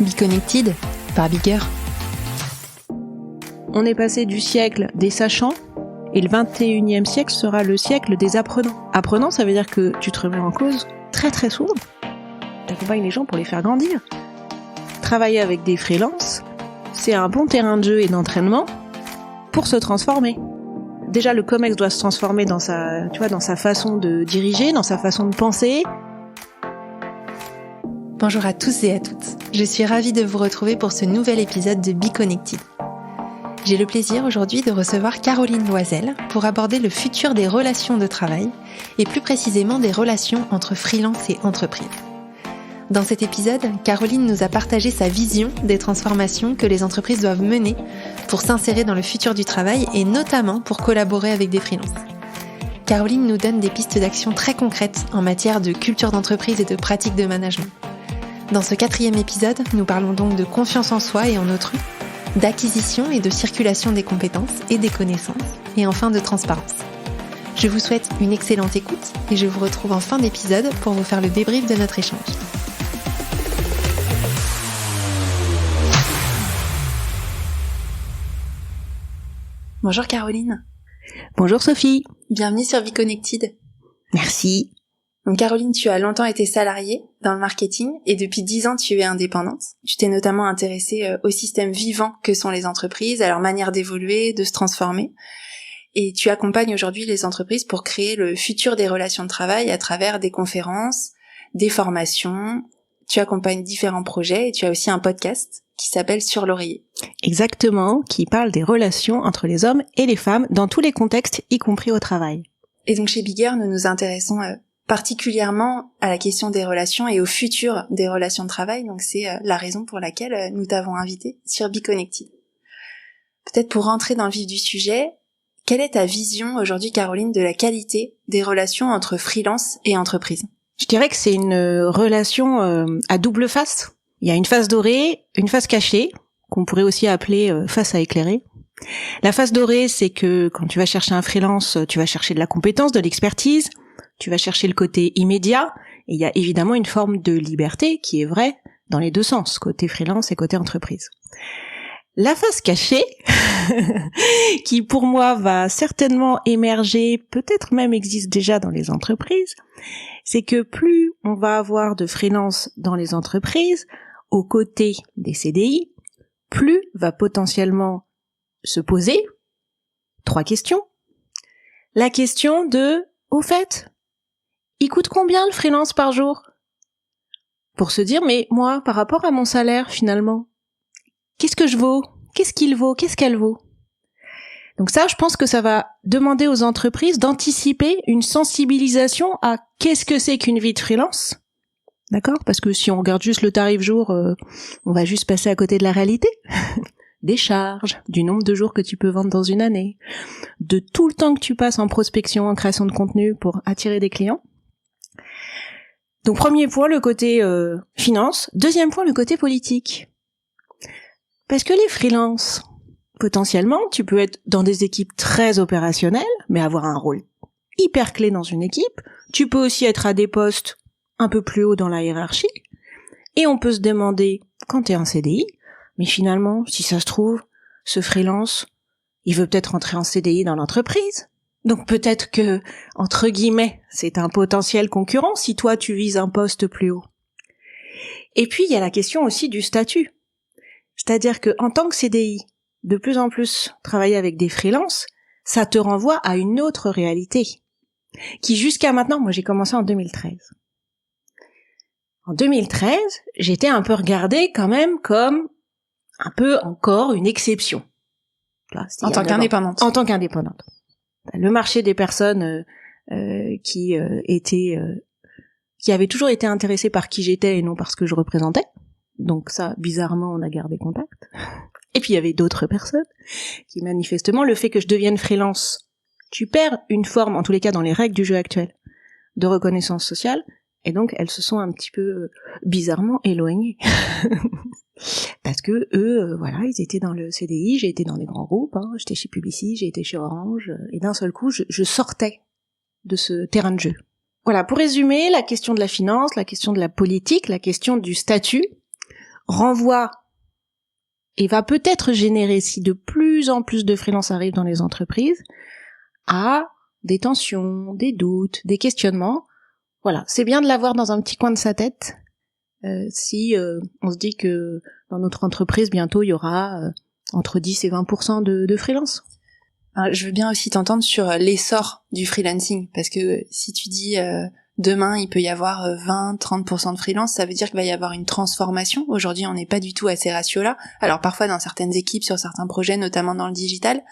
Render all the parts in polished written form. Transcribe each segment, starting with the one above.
Be Connected par Bigger. On est passé du siècle des sachants et le 21e siècle sera le siècle des apprenants. Apprenants, ça veut dire que tu te remets en cause très très souvent. T'accompagnes les gens pour les faire grandir. Travailler avec des freelances, c'est un bon terrain de jeu et d'entraînement pour se transformer. Déjà, le COMEX doit se transformer dans sa façon de diriger, dans sa façon de penser. Bonjour à tous et à toutes. Je suis ravie de vous retrouver pour ce nouvel épisode de Be Connected. J'ai le plaisir aujourd'hui de recevoir Caroline Loisel pour aborder le futur des relations de travail et plus précisément des relations entre freelance et entreprise. Dans cet épisode, Caroline nous a partagé sa vision des transformations que les entreprises doivent mener pour s'insérer dans le futur du travail et notamment pour collaborer avec des freelances. Caroline nous donne des pistes d'action très concrètes en matière de culture d'entreprise et de pratiques de management. Dans ce 4e épisode, nous parlons donc de confiance en soi et en autrui, d'acquisition et de circulation des compétences et des connaissances, et enfin de transparence. Je vous souhaite une excellente écoute et je vous retrouve en fin d'épisode pour vous faire le débrief de notre échange. Bonjour Caroline. Bonjour Sophie. Bienvenue sur Be Connected. Merci. Donc Caroline, tu as longtemps été salariée dans le marketing et depuis 10 ans tu es indépendante. Tu t'es notamment intéressée au système vivant que sont les entreprises, à leur manière d'évoluer, de se transformer. Et tu accompagnes aujourd'hui les entreprises pour créer le futur des relations de travail à travers des conférences, des formations. Tu accompagnes différents projets et tu as aussi un podcast qui s'appelle Sur l'oreiller. Exactement, qui parle des relations entre les hommes et les femmes dans tous les contextes, y compris au travail. Et donc chez Bigger, nous nous intéressons particulièrement à la question des relations et au futur des relations de travail. Donc c'est la raison pour laquelle nous t'avons invité sur Be Connected. Peut-être pour rentrer dans le vif du sujet, quelle est ta vision aujourd'hui, Caroline, de la qualité des relations entre freelance et entreprise ? Je dirais que c'est une relation à double face. Il y a une face dorée, une face cachée, qu'on pourrait aussi appeler face à éclairer. La face dorée, c'est que quand tu vas chercher un freelance, tu vas chercher de la compétence, de l'expertise, tu vas chercher le côté immédiat, et il y a évidemment une forme de liberté qui est vraie dans les deux sens, côté freelance et côté entreprise. La face cachée, qui pour moi va certainement émerger, peut-être même existe déjà dans les entreprises, c'est que plus on va avoir de freelance dans les entreprises, aux côtés des CDI, plus va potentiellement se poser 3 questions. La question de, au fait, il coûte combien le freelance par jour ? Pour se dire, mais moi, par rapport à mon salaire, finalement, qu'est-ce que je vaux ? Qu'est-ce qu'il vaut ? Qu'est-ce qu'elle vaut ? Donc ça, je pense que ça va demander aux entreprises d'anticiper une sensibilisation à qu'est-ce que c'est qu'une vie de freelance. D'accord ? Parce que si on regarde juste le tarif jour, on va juste passer à côté de la réalité. Des charges, du nombre de jours que tu peux vendre dans une année, de tout le temps que tu passes en prospection, en création de contenu pour attirer des clients. Donc premier point, le côté finance. Deuxième point, le côté politique. Parce que les freelances, potentiellement, tu peux être dans des équipes très opérationnelles, mais avoir un rôle hyper clé dans une équipe. Tu peux aussi être à des postes un peu plus haut dans la hiérarchie. Et on peut se demander, quand t'es en CDI, mais finalement, si ça se trouve, ce freelance, il veut peut-être entrer en CDI dans l'entreprise. Donc peut-être que, entre guillemets, c'est un potentiel concurrent si toi tu vises un poste plus haut. Et puis il y a la question aussi du statut. C'est-à-dire que en tant que CDI, de plus en plus travailler avec des freelances, ça te renvoie à une autre réalité. Qui jusqu'à maintenant, moi j'ai commencé en 2013. En 2013, j'étais un peu regardée quand même comme un peu encore une exception. En tant qu'indépendante. En tant qu'indépendante. Le marché des personnes qui avaient toujours été intéressées par qui j'étais et non par ce que je représentais. Donc ça, bizarrement, on a gardé contact. Et puis il y avait d'autres personnes qui manifestement, le fait que je devienne freelance, tu perds une forme, en tous les cas dans les règles du jeu actuel, de reconnaissance sociale, et donc elles se sont un petit peu bizarrement éloignées. Parce que eux, voilà, ils étaient dans le CDI, j'ai été dans des grands groupes, j'étais chez Publicis, j'ai été chez Orange, et d'un seul coup, je sortais de ce terrain de jeu. Voilà, pour résumer, la question de la finance, la question de la politique, la question du statut, renvoie et va peut-être générer, si de plus en plus de freelance arrivent dans les entreprises, à des tensions, des doutes, des questionnements. Voilà, c'est bien de l'avoir dans un petit coin de sa tête. Si on se dit que dans notre entreprise, bientôt, il y aura entre 10 et 20% de freelance. Je veux bien aussi t'entendre sur l'essor du freelancing, parce que si tu dis demain il peut y avoir 20-30% de freelance, ça veut dire qu'il va y avoir une transformation. Aujourd'hui, on n'est pas du tout à ces ratios-là. Alors parfois dans certaines équipes, sur certains projets, notamment dans le digital.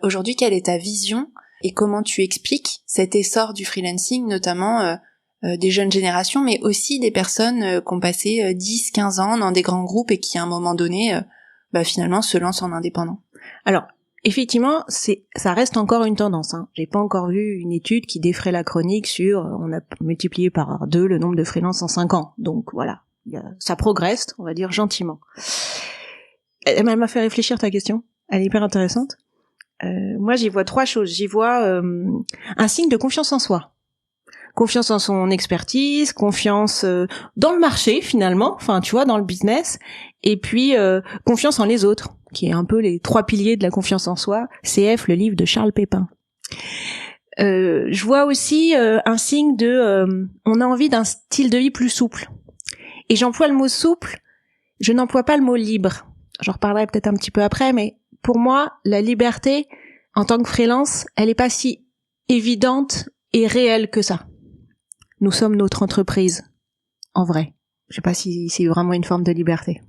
Aujourd'hui, quelle est ta vision et comment tu expliques cet essor du freelancing, notamment des jeunes générations, mais aussi des personnes qui ont passé 10-15 ans dans des grands groupes et qui à un moment donné finalement se lancent en indépendant? Alors, effectivement, ça reste encore une tendance. J'ai pas encore vu une étude qui défrait la chronique sur on a multiplié par 2 le nombre de freelance en 5 ans. Donc voilà, ça progresse, on va dire gentiment. Elle m'a fait réfléchir ta question. Elle est hyper intéressante. Moi, j'y vois 3 choses. J'y vois un signe de confiance en soi. Confiance en son expertise, confiance dans le marché finalement, enfin tu vois, dans le business, et puis confiance en les autres, qui est un peu les 3 piliers de la confiance en soi. CF, le livre de Charles Pépin. Je vois aussi un signe de on a envie d'un style de vie plus souple. Et j'emploie le mot souple, je n'emploie pas le mot libre. J'en reparlerai peut-être un petit peu après, mais pour moi, la liberté en tant que freelance, elle est pas si évidente et réelle que ça. Nous sommes notre entreprise, en vrai. Je sais pas si c'est vraiment une forme de liberté.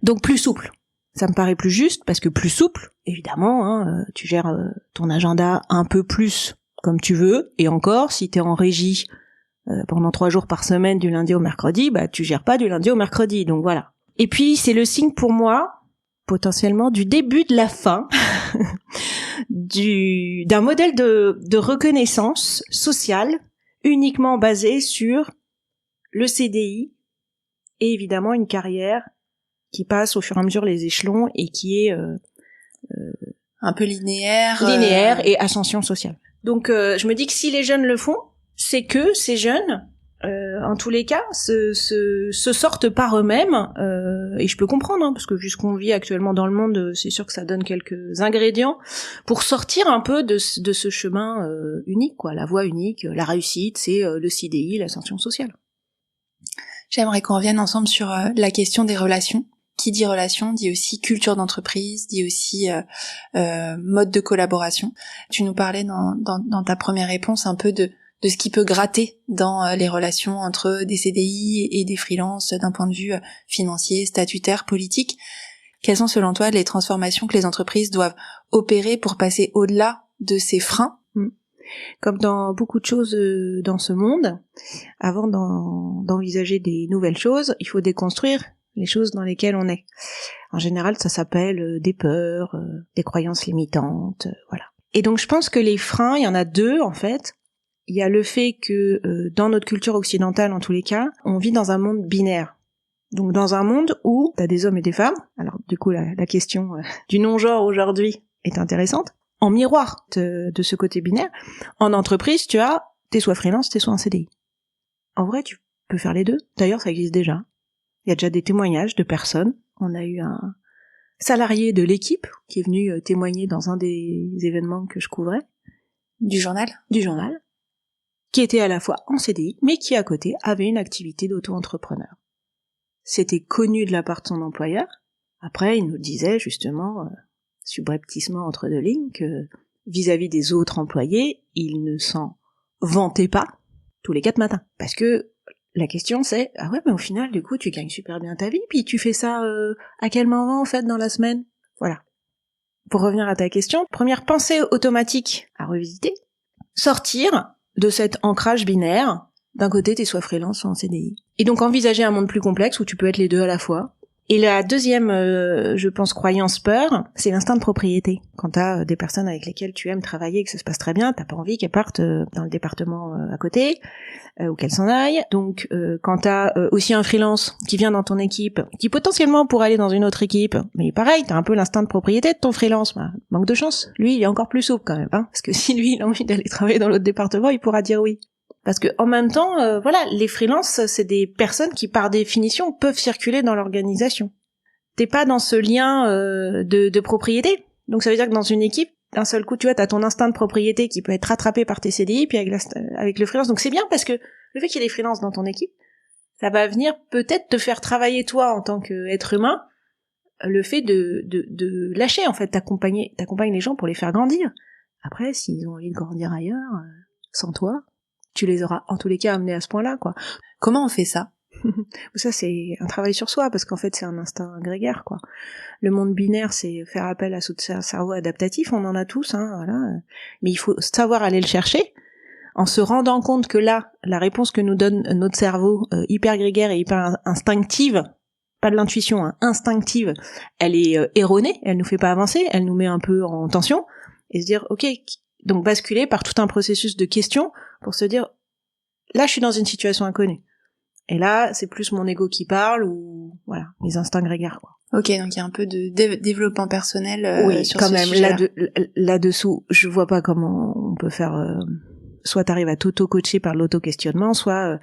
Donc plus souple. Ça me paraît plus juste, parce que plus souple, évidemment, tu gères ton agenda un peu plus comme tu veux, et encore, si t'es en régie pendant 3 jours par semaine, du lundi au mercredi, tu gères pas du lundi au mercredi, donc voilà. Et puis, c'est le signe pour moi, potentiellement, du début de la fin d'un modèle de reconnaissance sociale uniquement basé sur le CDI et évidemment une carrière qui passe au fur et à mesure les échelons et qui est un peu linéaire et ascension sociale. Donc je me dis que si les jeunes le font, c'est que ces jeunes en tous les cas se sortent par eux-mêmes et je peux comprendre parce que vu ce qu'on vit actuellement dans le monde, c'est sûr que ça donne quelques ingrédients pour sortir un peu de ce chemin unique, quoi, la voie unique, la réussite, c'est le CDI, l'ascension sociale. J'aimerais qu'on revienne ensemble sur la question des relations. Qui dit relation dit aussi culture d'entreprise, dit aussi mode de collaboration. Tu nous parlais dans ta première réponse un peu de ce qui peut gratter dans les relations entre des CDI et des freelances d'un point de vue financier, statutaire, politique. Quelles sont selon toi les transformations que les entreprises doivent opérer pour passer au-delà de ces freins? Comme dans beaucoup de choses dans ce monde, avant d'envisager des nouvelles choses, il faut déconstruire les choses dans lesquelles on est. En général, ça s'appelle des peurs, des croyances limitantes, voilà. Et donc je pense que les freins, il y en a 2 en fait. Il y a le fait que dans notre culture occidentale, en tous les cas, on vit dans un monde binaire. Donc dans un monde où t'as des hommes et des femmes. Alors du coup, la question du non-genre aujourd'hui est intéressante. En miroir de ce côté binaire, en entreprise, t'es soit freelance, t'es soit un CDI. En vrai, tu peux faire les 2. D'ailleurs, ça existe déjà. Il y a déjà des témoignages de personnes. On a eu un salarié de l'équipe qui est venu témoigner dans un des événements que je couvrais. Du journal, qui était à la fois en CDI, mais qui à côté avait une activité d'auto-entrepreneur. C'était connu de la part de son employeur. Après, il nous disait justement, subrepticement entre 2 lignes, que vis-à-vis des autres employés, il ne s'en vantait pas tous les 4 matins. Parce que la question c'est, ah ouais, mais au final, du coup, tu gagnes super bien ta vie, puis tu fais ça à quel moment, en fait, dans la semaine? Voilà. Pour revenir à ta question, première pensée automatique à revisiter, sortir de cet ancrage binaire. D'un côté, t'es soit freelance, soit en CDI. Et donc envisager un monde plus complexe où tu peux être les 2 à la fois. Et la deuxième, je pense, croyance peur, c'est l'instinct de propriété. Quand t'as des personnes avec lesquelles tu aimes travailler et que ça se passe très bien, t'as pas envie qu'elles partent dans le département à côté, ou qu'elles s'en aillent. Donc quand t'as aussi un freelance qui vient dans ton équipe, qui potentiellement pourrait aller dans une autre équipe, mais pareil, t'as un peu l'instinct de propriété de ton freelance. Manque de chance. Lui, il est encore plus souple quand même, parce que si lui, il a envie d'aller travailler dans l'autre département, il pourra dire oui. Parce que en même temps, les freelances, c'est des personnes qui, par définition, peuvent circuler dans l'organisation. T'es pas dans ce lien de propriété. Donc ça veut dire que dans une équipe, d'un seul coup, tu vois, t'as ton instinct de propriété qui peut être rattrapé par tes CDI, puis avec le freelance. Donc c'est bien parce que le fait qu'il y ait des freelances dans ton équipe, ça va venir peut-être te faire travailler toi en tant qu'être humain, le fait de lâcher, en fait, t'accompagnes les gens pour les faire grandir. Après, s'ils ont envie de grandir ailleurs, sans toi, tu les auras en tous les cas amenés à ce point-là, quoi. Comment on fait ça? Ça, c'est un travail sur soi, parce qu'en fait, c'est un instinct grégaire, quoi. Le monde binaire, c'est faire appel à son cerveau adaptatif, on en a tous, hein, voilà. Mais il faut savoir aller le chercher, en se rendant compte que là, la réponse que nous donne notre cerveau, hyper grégaire et hyper instinctive, pas de l'intuition, hein, instinctive, elle est erronée, elle nous fait pas avancer, elle nous met un peu en tension, et se dire, ok, donc basculer par tout un processus de questions, pour se dire, là, je suis dans une situation inconnue. Et là, c'est plus mon ego qui parle, ou voilà, mes instincts grégaires, quoi. Ok, donc il y a un peu de développement personnel oui, sur quand ce même. sujet-là. Là-dessous, je vois pas comment on peut faire. Soit t'arrives à t'auto-coacher par l'auto-questionnement, soit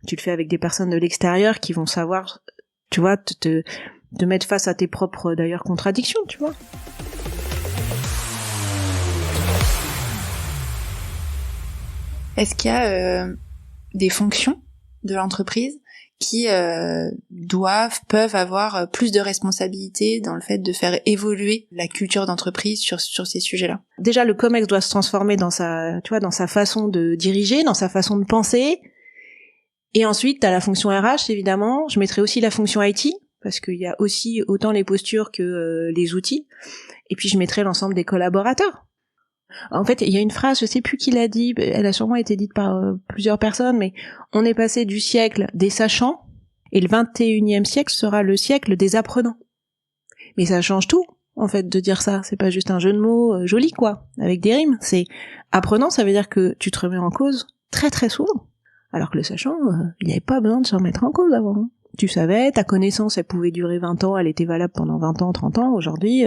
tu le fais avec des personnes de l'extérieur qui vont savoir, tu vois, te mettre face à tes propres d'ailleurs contradictions, tu vois. Est-ce qu'il y a des fonctions de l'entreprise qui peuvent avoir plus de responsabilités dans le fait de faire évoluer la culture d'entreprise sur ces sujets-là? Déjà, le COMEX doit se transformer dans sa façon de diriger, dans sa façon de penser. Et ensuite, t'as la fonction RH, évidemment. Je mettrai aussi la fonction IT, parce qu'il y a aussi autant les postures que les outils. Et puis, je mettrai l'ensemble des collaborateurs. En fait, il y a une phrase, je sais plus qui l'a dit, elle a sûrement été dite par plusieurs personnes, mais on est passé du siècle des sachants, et le 21e siècle sera le siècle des apprenants. Mais ça change tout, en fait, de dire ça. C'est pas juste un jeu de mots joli, quoi, avec des rimes. C'est apprenant, ça veut dire que tu te remets en cause très très souvent. Alors que le sachant, il n'y avait pas besoin de se remettre en cause avant. Hein. Tu savais, ta connaissance, elle pouvait durer 20 ans, elle était valable pendant 20 ans, 30 ans. Aujourd'hui,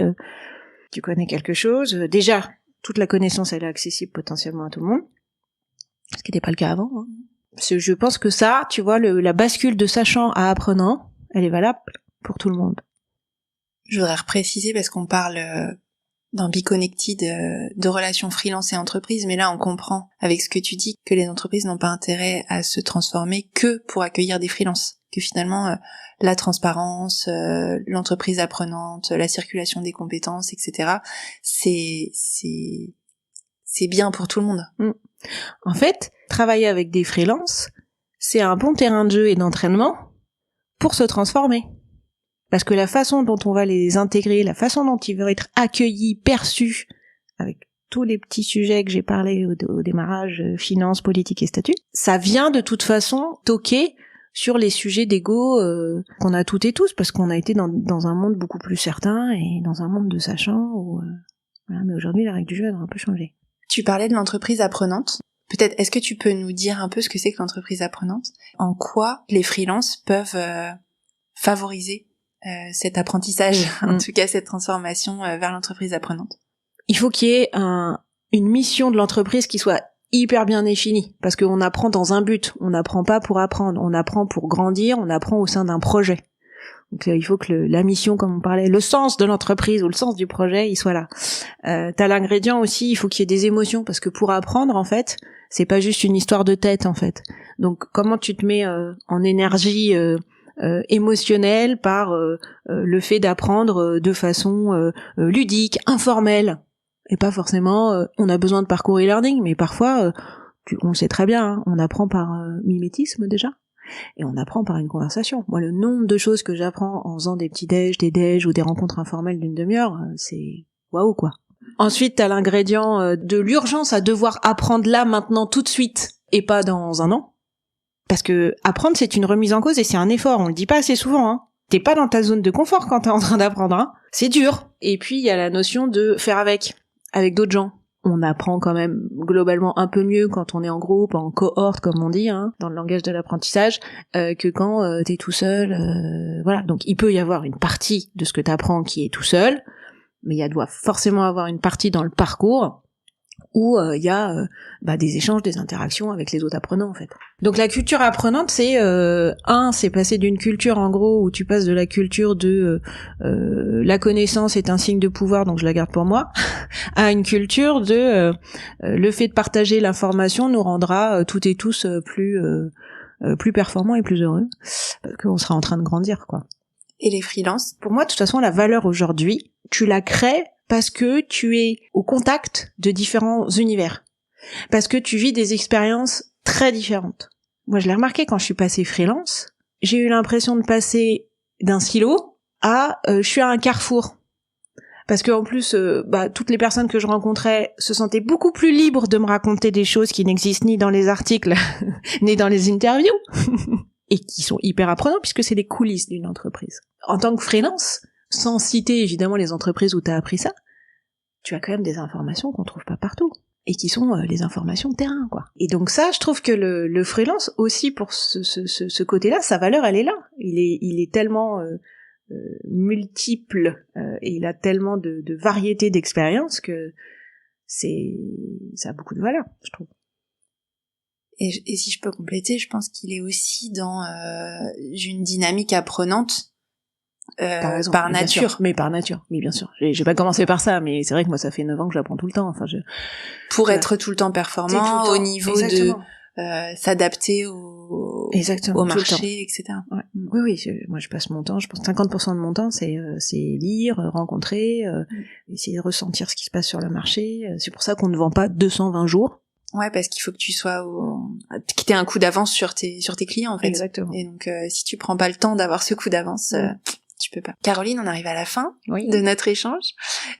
tu connais quelque chose. Déjà, toute la connaissance, elle est accessible potentiellement à tout le monde. Ce qui n'était pas le cas avant. Hein. Je pense que ça, tu vois, la bascule de sachant à apprenant, elle est valable pour tout le monde. Je voudrais repréciser parce qu'on parle dans BeConnected de relations freelance et entreprise, mais là on comprend avec ce que tu dis que les entreprises n'ont pas intérêt à se transformer que pour accueillir des freelances, que finalement la transparence, l'entreprise apprenante, la circulation des compétences, etc. c'est bien pour tout le monde. En fait, travailler avec des freelances, c'est un bon terrain de jeu et d'entraînement pour se transformer. Parce que la façon dont on va les intégrer, la façon dont ils vont être accueillis, perçus, avec tous les petits sujets que j'ai parlé au démarrage, finances, politique et statut, ça vient de toute façon toquer sur les sujets d'ego qu'on a toutes et tous, parce qu'on a été dans un monde beaucoup plus certain et dans un monde de sachants. Voilà, mais aujourd'hui, la règle du jeu a un peu changé. Tu parlais de l'entreprise apprenante. Peut-être, est-ce que tu peux nous dire un peu ce que c'est que l'entreprise apprenante? En quoi les freelances peuvent favoriser cet apprentissage, en tout cas cette transformation vers l'entreprise apprenante? Il faut qu'il y ait une mission de l'entreprise qui soit hyper bien définie, parce qu'on apprend dans un but, on n'apprend pas pour apprendre, on apprend pour grandir, on apprend au sein d'un projet. Donc il faut que la mission, comme on parlait, le sens de l'entreprise ou le sens du projet, il soit là. T'as l'ingrédient aussi, il faut qu'il y ait des émotions, parce que pour apprendre, en fait, c'est pas juste une histoire de tête, en fait. Donc comment tu te mets en énergie émotionnelle par le fait d'apprendre de façon ludique, informelle, et pas forcément on a besoin de parcours e-learning, mais parfois on sait très bien, hein, on apprend par mimétisme déjà. Et on apprend par une conversation. Moi, le nombre de choses que j'apprends en faisant des petits des déj ou des rencontres informelles d'une demi-heure, c'est waouh, quoi. Ensuite, t'as l'ingrédient de l'urgence à devoir apprendre là, maintenant, tout de suite, et pas dans un an. Parce que apprendre, c'est une remise en cause et c'est un effort. On le dit pas assez souvent, hein. T'es pas dans ta zone de confort quand t'es en train d'apprendre, hein. C'est dur. Et puis, il y a la notion de faire avec d'autres gens. On apprend quand même globalement un peu mieux quand on est en groupe, en cohorte comme on dit, hein, dans le langage de l'apprentissage, que quand t'es tout seul. Voilà. Donc il peut y avoir une partie de ce que t'apprends qui est tout seul, mais il doit forcément avoir une partie dans le parcours où il y a des échanges, des interactions avec les autres apprenants en fait. Donc la culture apprenante, c'est c'est passer d'une culture en gros où tu passes de la culture de la connaissance est un signe de pouvoir donc je la garde pour moi à une culture de le fait de partager l'information nous rendra toutes et tous plus performants et plus heureux parce qu'on sera en train de grandir quoi. Et les freelances? Pour moi de toute façon la valeur aujourd'hui, tu la crées parce que tu es au contact de différents univers. Parce que tu vis des expériences très différentes. Moi, je l'ai remarqué quand je suis passée freelance, j'ai eu l'impression de passer d'un silo à je suis à un carrefour. Parce que en plus, toutes les personnes que je rencontrais se sentaient beaucoup plus libres de me raconter des choses qui n'existent ni dans les articles, ni dans les interviews, et qui sont hyper apprenantes puisque c'est les coulisses d'une entreprise. En tant que freelance, sans citer évidemment les entreprises où t'as appris ça, tu as quand même des informations qu'on trouve pas partout et qui sont les informations de terrain quoi. Et donc ça, je trouve que le freelance aussi pour ce côté-là, sa valeur elle est là. Il est tellement multiple et il a tellement de variété d'expériences que ça a beaucoup de valeur, je trouve. Et si je peux compléter, je pense qu'il est aussi dans une dynamique apprenante. Raison, par nature. Mais par nature, mais bien sûr. J'ai pas commencé par ça, mais c'est vrai que moi ça fait 9 ans que j'apprends tout le temps. Enfin, pour être tout le temps performant, au niveau exactement. de s'adapter au marché, etc. Ouais. Oui, moi je passe mon temps, je pense 50% de mon temps c'est lire, rencontrer, essayer de ressentir ce qui se passe sur le marché. C'est pour ça qu'on ne vend pas 220 jours. Ouais, parce qu'il faut que tu sois que t'aies un coup d'avance sur tes clients en fait. Exactement. Et donc si tu prends pas le temps d'avoir ce coup d'avance, tu peux pas. Caroline, on arrive à la fin de notre échange.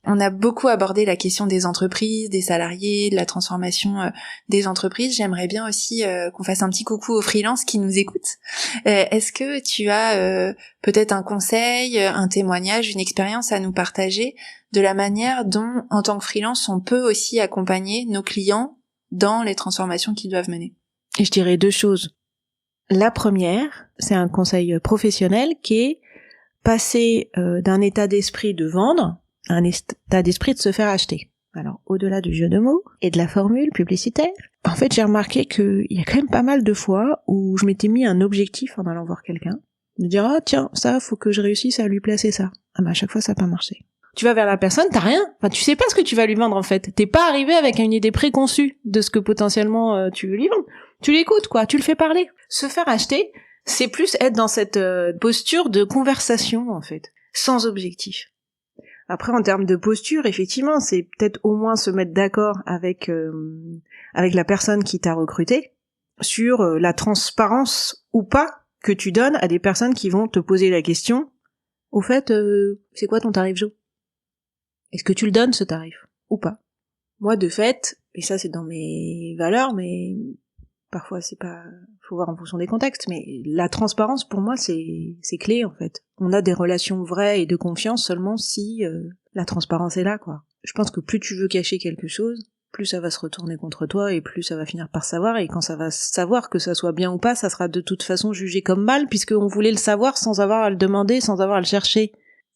On a beaucoup abordé la question des entreprises, des salariés, de la transformation des entreprises. J'aimerais bien aussi qu'on fasse un petit coucou aux freelances qui nous écoutent. Est-ce que tu as peut-être un conseil, un témoignage, une expérience à nous partager de la manière dont, en tant que freelance, on peut aussi accompagner nos clients dans les transformations qu'ils doivent mener? Et je dirais 2 choses. La première, c'est un conseil professionnel qui est passer d'un état d'esprit de vendre à un état d'esprit de se faire acheter. Alors, au-delà du jeu de mots et de la formule publicitaire, en fait, j'ai remarqué qu'il y a quand même pas mal de fois où je m'étais mis un objectif en allant voir quelqu'un, de dire « Ah tiens, ça, faut que je réussisse à lui placer ça. » Ah mais à chaque fois, ça n'a pas marché. Tu vas vers la personne, t'as rien. Enfin, tu sais pas ce que tu vas lui vendre, en fait. T'es pas arrivé avec une idée préconçue de ce que potentiellement tu veux lui vendre. Tu l'écoutes, quoi. Tu le fais parler. Se faire acheter, c'est plus être dans cette posture de conversation, en fait. Sans objectif. Après, en termes de posture, effectivement, c'est peut-être au moins se mettre d'accord avec la personne qui t'a recruté sur la transparence ou pas que tu donnes à des personnes qui vont te poser la question. Au fait, c'est quoi ton tarif jour ? Est-ce que tu le donnes, ce tarif, ou pas? Moi, de fait, et ça c'est dans mes valeurs, mais parfois c'est pas, faut voir en fonction des contextes, mais la transparence pour moi c'est clé en fait. On a des relations vraies et de confiance seulement si la transparence est là quoi. Je pense que plus tu veux cacher quelque chose, plus ça va se retourner contre toi et plus ça va finir par savoir, et quand ça va savoir que ça soit bien ou pas, ça sera de toute façon jugé comme mal puisqu'on voulait le savoir sans avoir à le demander, sans avoir à le chercher.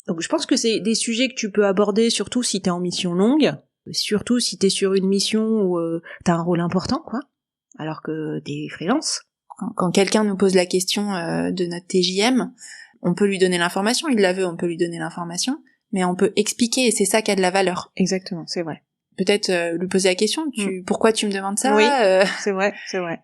Donc je pense que c'est des sujets que tu peux aborder surtout si t'es en mission longue, surtout si t'es sur une mission où t'as un rôle important, quoi, alors que t'es freelance. Quand quelqu'un nous pose la question de notre TJM, on peut lui donner l'information, il la veut, on peut lui donner l'information, mais on peut expliquer et c'est ça qui a de la valeur. Exactement, c'est vrai. Peut-être lui poser la question, pourquoi tu me demandes ça? Oui, c'est vrai.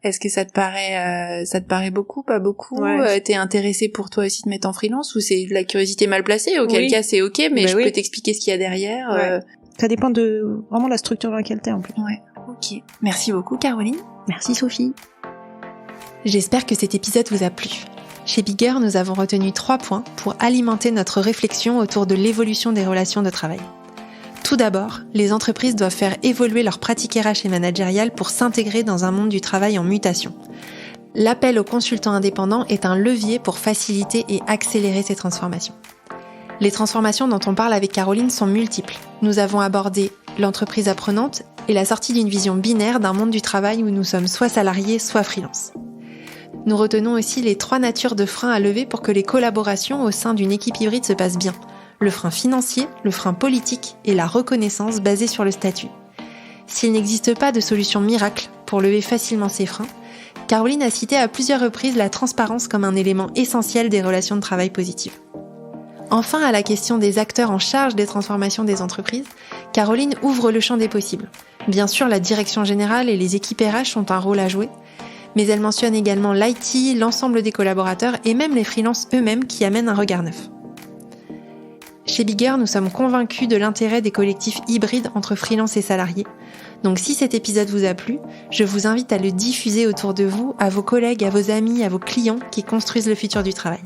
Est-ce que ça te paraît beaucoup, pas beaucoup? Ouais. T'es intéressé pour toi aussi de mettre en freelance ou c'est de la curiosité mal placée? Auquel cas c'est ok, mais je peux t'expliquer ce qu'il y a derrière. Ouais. Ça dépend de vraiment la structure dans laquelle t'es en plus. Ouais, ok. Merci beaucoup Caroline. Merci Sophie. J'espère que cet épisode vous a plu. Chez Bigger, nous avons retenu 3 points pour alimenter notre réflexion autour de l'évolution des relations de travail. Tout d'abord, les entreprises doivent faire évoluer leurs pratiques RH et managériales pour s'intégrer dans un monde du travail en mutation. L'appel aux consultants indépendants est un levier pour faciliter et accélérer ces transformations. Les transformations dont on parle avec Caroline sont multiples. Nous avons abordé l'entreprise apprenante et la sortie d'une vision binaire d'un monde du travail où nous sommes soit salariés, soit freelance. Nous retenons aussi les 3 natures de freins à lever pour que les collaborations au sein d'une équipe hybride se passent bien. Le frein financier, le frein politique et la reconnaissance basée sur le statut. S'il n'existe pas de solution miracle pour lever facilement ces freins, Caroline a cité à plusieurs reprises la transparence comme un élément essentiel des relations de travail positives. Enfin, à la question des acteurs en charge des transformations des entreprises, Caroline ouvre le champ des possibles. Bien sûr, la direction générale et les équipes RH ont un rôle à jouer, mais elle mentionne également l'IT, l'ensemble des collaborateurs et même les freelances eux-mêmes qui amènent un regard neuf. Chez Bigger, nous sommes convaincus de l'intérêt des collectifs hybrides entre freelance et salariés. Donc si cet épisode vous a plu, je vous invite à le diffuser autour de vous, à vos collègues, à vos amis, à vos clients qui construisent le futur du travail.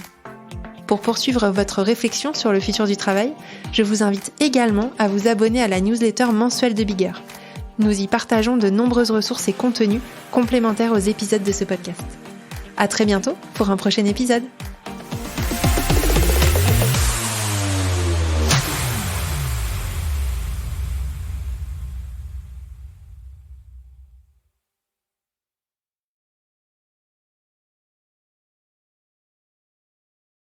Pour poursuivre votre réflexion sur le futur du travail, je vous invite également à vous abonner à la newsletter mensuelle de Bigger. Nous y partageons de nombreuses ressources et contenus complémentaires aux épisodes de ce podcast. À très bientôt pour un prochain épisode.